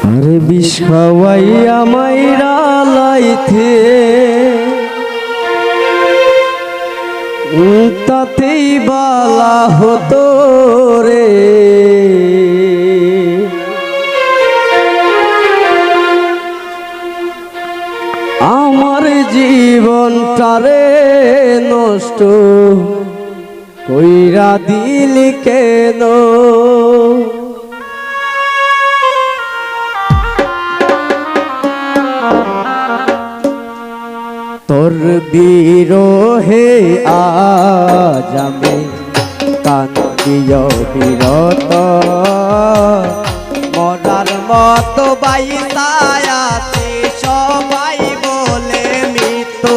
আরে বিষ খাওয়াইয়া মাইরা লাইতে তাতেই বালা হতো রে। আমার জীবনটারে নষ্ট কইরা দিলি কেন? তোর বিরহে আজ আমি কান্দিও বিরত, মরার মতো বাইসায় আছি সবাই বলে মৃত্যু।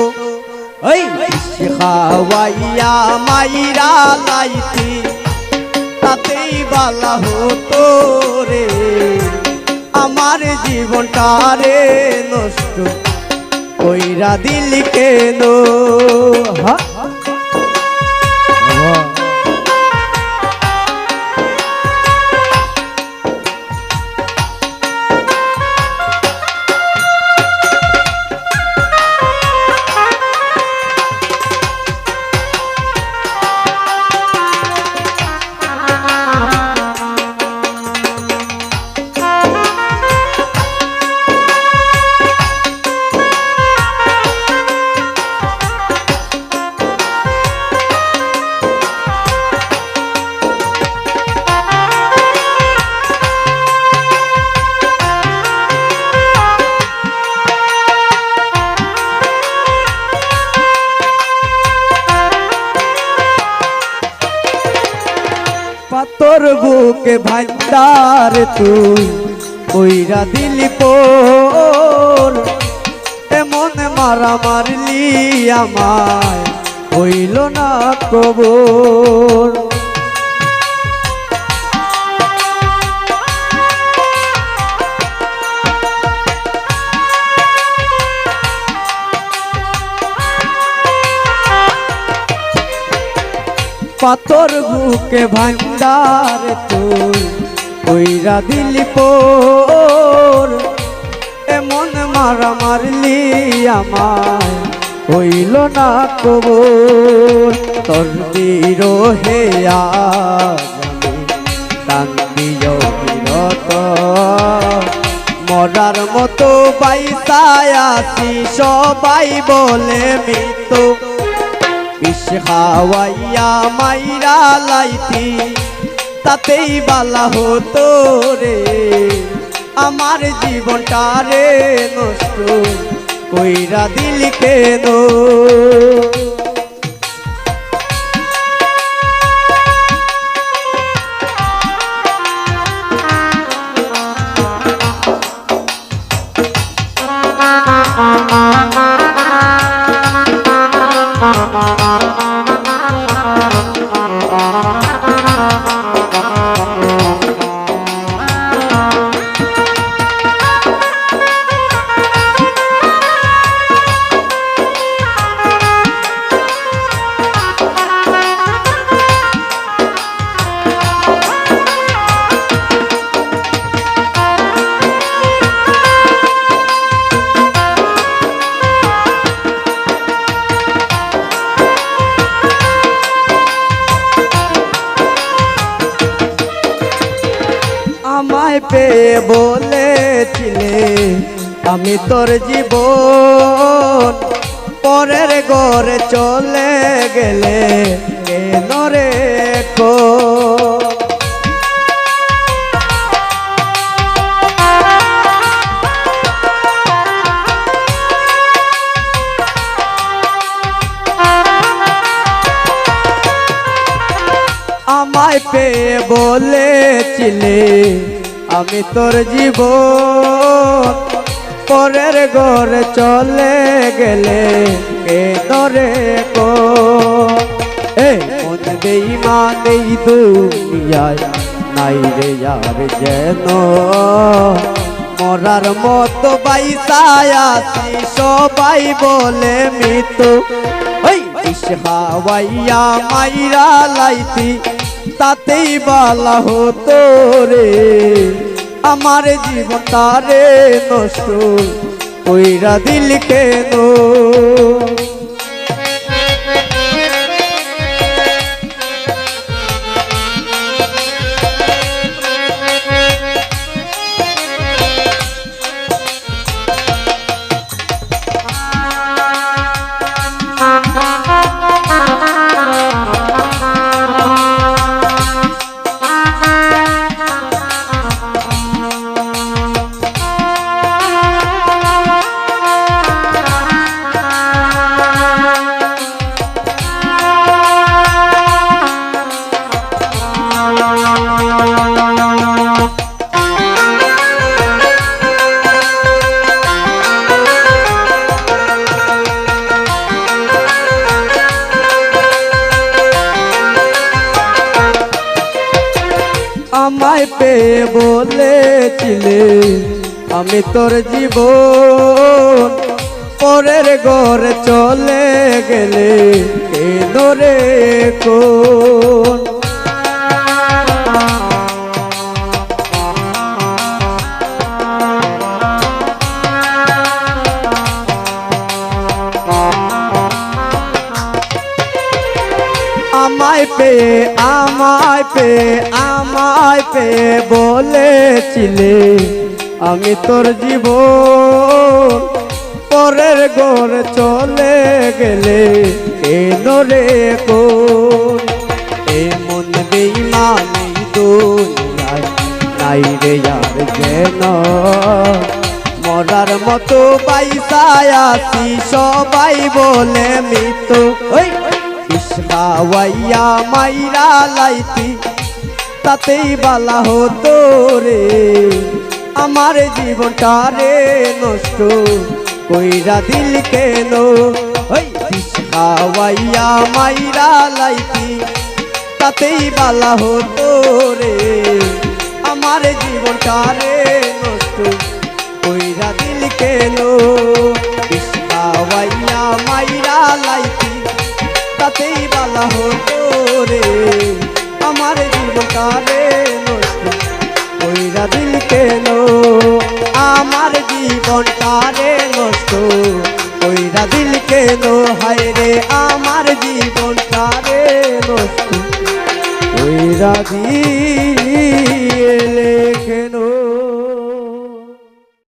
ওই খাওয়াইয়া মাইরা লাইতি তাতেই বালা হতো রে। আমার জীবনটারে নষ্ট কইরা দিলি কেন? তোর বুকে ভান্ডার তুই কইরা দিলি পোর, এমন মারা মারলি আমায় হইল না কবর। পাতর বুকে ভান্ডার তুই কইরা দিলি পোর, এমন মারা মারলি আমায় হইল না কবর। তোর বিরহে আজ আমি কান্দিও বিরত, মরার মতো বাইসায় আছি সবাই বলে মৃত্যু। বিষ খাওয়াইয়া মাইরা লাইতি তাতেই বালা হতো রে। আমার জীবনটারে নষ্ট কইরা দিলি কেন? আমায় পেয়ে বলেছিলে আমি তোর জীবন, পরের ঘরে চলে গেলে কেন রে? আমায় পেয়ে বলেছিলে আমি তোর জীবন, পরের ঘরে চলে গেলে কেন রে? মন বেঈমান এই দুনিয়ায় নাই রে আর যেন, মরার মতো বাইসায় আছি সবাই বলে মৃত্যু। বিষ খাওয়াইয়া মাইরা লাইতি তাতেই বালা হতো রে। আমার জীবন তারে নষ্ট কইরা দিল কেন আমায় পেয়ে বলেছিলে আমি তোর জীবন পরের ঘরে চলে গেলে কেন রে কোন আমায় পেয়ে বলেছিলে আমি তোর জীবন পরের ঘরে চলে গেলে কেন রে কোন এমন বেঈমানি দুনিয়ায় নাই রে আর যেন মরার মতো বাইসায় আছি সবাই বলে মৃত্যু ইসহাওয়াইয়া মাইরা লাইতি তাতেই বালা হতো রে আমার জীবনটা রে নষ্ট কইরা দিল কেন ইসহাওয়াইয়া মাইরা লাইতি তাতেই বালা হতো রে আমার জীবনটা রে নষ্ট কইরা দিল কেন ইসহাওয়াইয়া মাইরা লাইতি তাতেই বালা হতো রে আমার জীবনটা রে নষ্ট কইরা দিল কেন আমার জীবনটা রে নষ্ট কইরা দিল কেন হায় রে আমার জীবনটা রে নষ্ট কইরা দিল